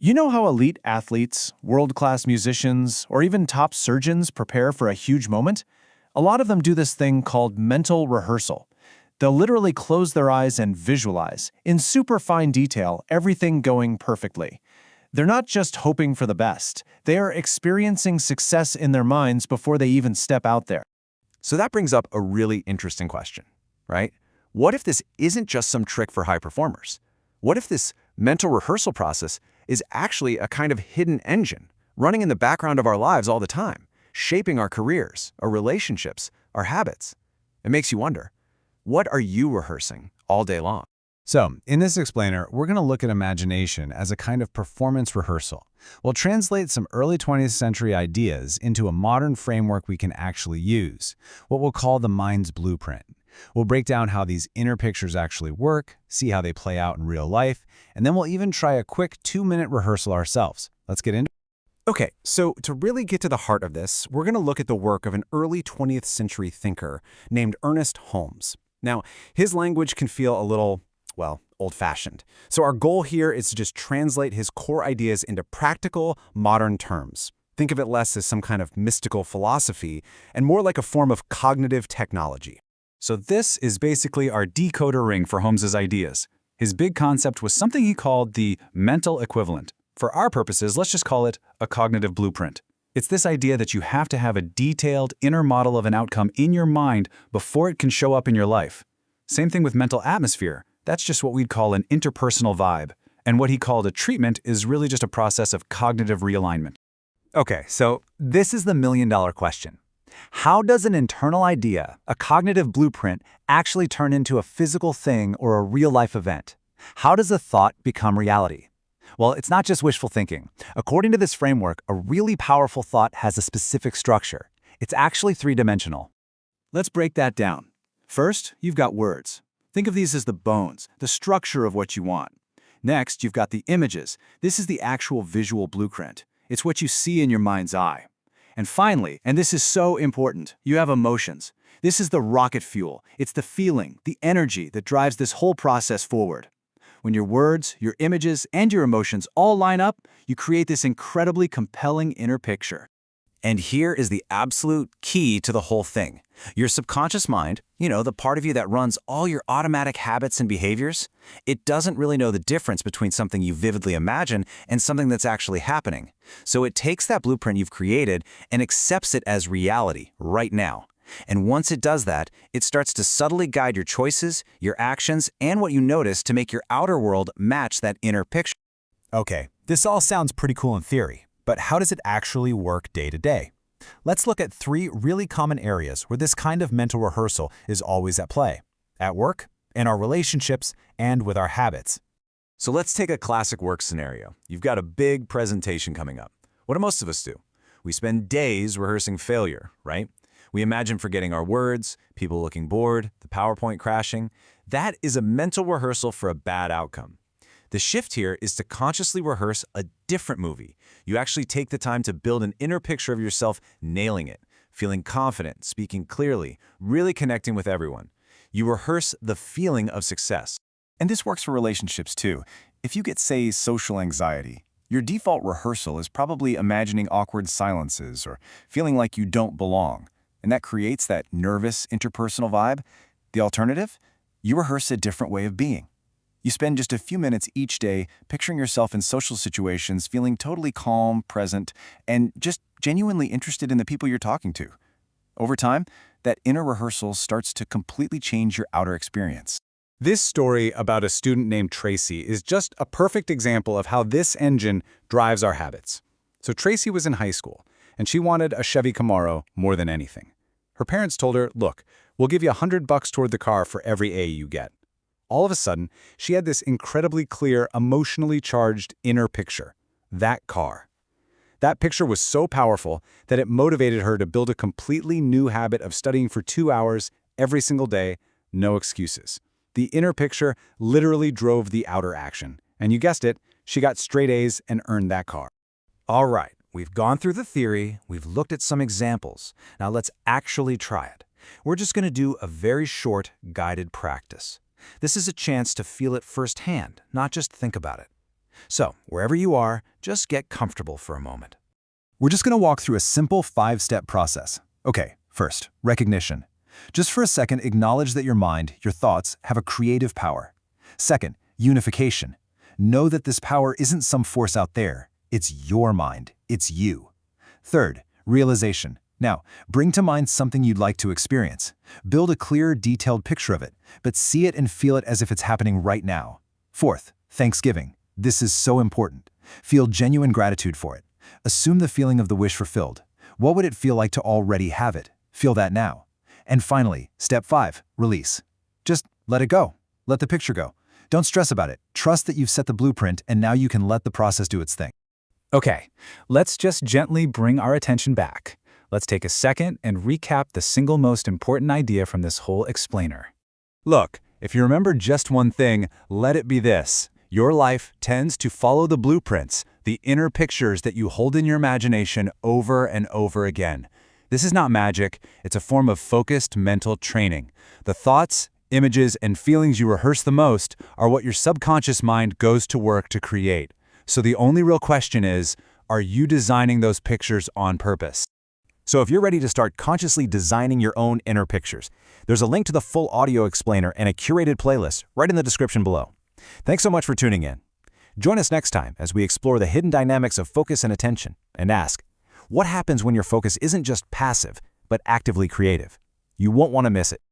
You know how elite athletes, world-class musicians, or even top surgeons prepare for a huge moment? A lot of them do this thing called mental rehearsal. They'll literally close their eyes and visualize, in super fine detail, everything going perfectly. They're not just hoping for the best. They are experiencing success in their minds before they even step out there. So that brings up a really interesting question, right? What if this isn't just some trick for high performers? What if this mental rehearsal process is actually a kind of hidden engine running in the background of our lives all the time, shaping our careers, our relationships, our habits? It makes you wonder, what are you rehearsing all day long? So, in this explainer, we're going to look at imagination as a kind of performance rehearsal. We'll translate some early 20th century ideas into a modern framework we can actually use, what we'll call the mind's blueprint. We'll break down how these inner pictures actually work, see how they play out in real life, and then we'll even try a quick 2-minute rehearsal ourselves. Let's get into it. Okay, so to really get to the heart of this, we're going to look at the work of an early 20th century thinker named Ernest Holmes. Now, his language can feel a little, well, old-fashioned. So our goal here is to just translate his core ideas into practical, modern terms. Think of it less as some kind of mystical philosophy and more like a form of cognitive technology. So this is basically our decoder ring for Holmes's ideas. His big concept was something he called the mental equivalent. For our purposes, let's just call it a cognitive blueprint. It's this idea that you have to have a detailed inner model of an outcome in your mind before it can show up in your life. Same thing with mental atmosphere. That's just what we'd call an interpersonal vibe. And what he called a treatment is really just a process of cognitive realignment. Okay, so this is the million-dollar question. How does an internal idea, a cognitive blueprint, actually turn into a physical thing or a real-life event? How does a thought become reality? Well, it's not just wishful thinking. According to this framework, a really powerful thought has a specific structure. It's actually three-dimensional. Let's break that down. First, you've got words. Think of these as the bones, the structure of what you want. Next, you've got the images. This is the actual visual blueprint. It's what you see in your mind's eye. And finally, and this is so important, you have emotions. This is the rocket fuel. It's the feeling, the energy that drives this whole process forward. When your words, your images, and your emotions all line up, you create this incredibly compelling inner picture. And here is the absolute key to the whole thing. Your subconscious mind, the part of you that runs all your automatic habits and behaviors, it doesn't really know the difference between something you vividly imagine and something that's actually happening. So it takes that blueprint you've created and accepts it as reality right now. And once it does that, it starts to subtly guide your choices, your actions, and what you notice to make your outer world match that inner picture. Okay, this all sounds pretty cool in theory, but how does it actually work day to day? Let's look at 3 really common areas where this kind of mental rehearsal is always at play: at work, in our relationships, and with our habits. So let's take a classic work scenario. You've got a big presentation coming up. What do most of us do? We spend days rehearsing failure, right? We imagine forgetting our words, people looking bored, the PowerPoint crashing. That is a mental rehearsal for a bad outcome. The shift here is to consciously rehearse a different movie. You actually take the time to build an inner picture of yourself nailing it, feeling confident, speaking clearly, really connecting with everyone. You rehearse the feeling of success. And this works for relationships too. If you get, say, social anxiety, your default rehearsal is probably imagining awkward silences or feeling like you don't belong. And that creates that nervous interpersonal vibe. The alternative? You rehearse a different way of being. You spend just a few minutes each day picturing yourself in social situations, feeling totally calm, present, and just genuinely interested in the people you're talking to. Over time, that inner rehearsal starts to completely change your outer experience. This story about a student named Tracy is just a perfect example of how this engine drives our habits. So Tracy was in high school, and she wanted a Chevy Camaro more than anything. Her parents told her, "Look, we'll give you $100 toward the car for every A you get." All of a sudden, she had this incredibly clear, emotionally charged inner picture. That car. That picture was so powerful that it motivated her to build a completely new habit of studying for 2 hours every single day, no excuses. The inner picture literally drove the outer action. And you guessed it, she got straight A's and earned that car. All right, we've gone through the theory, we've looked at some examples. Now let's actually try it. We're just going to do a very short, guided practice. This is a chance to feel it firsthand, not just think about it. So, wherever you are, just get comfortable for a moment. We're just going to walk through a simple 5-step process. Okay, first, recognition. Just for a second, acknowledge that your mind, your thoughts, have a creative power. Second, unification. Know that this power isn't some force out there. It's your mind. It's you. Third, realization. Now, bring to mind something you'd like to experience. Build a clear, detailed picture of it, but see it and feel it as if it's happening right now. Fourth, thanksgiving. This is so important. Feel genuine gratitude for it. Assume the feeling of the wish fulfilled. What would it feel like to already have it? Feel that now. And finally, step 5, release. Just let it go. Let the picture go. Don't stress about it. Trust that you've set the blueprint and now you can let the process do its thing. Okay, let's just gently bring our attention back. Let's take a second and recap the single most important idea from this whole explainer. Look, if you remember just one thing, let it be this. Your life tends to follow the blueprints, the inner pictures that you hold in your imagination over and over again. This is not magic, it's a form of focused mental training. The thoughts, images, and feelings you rehearse the most are what your subconscious mind goes to work to create. So the only real question is, are you designing those pictures on purpose? So if you're ready to start consciously designing your own inner pictures, there's a link to the full audio explainer and a curated playlist right in the description below. Thanks so much for tuning in. Join us next time as we explore the hidden dynamics of focus and attention and ask, what happens when your focus isn't just passive, but actively creative? You won't want to miss it.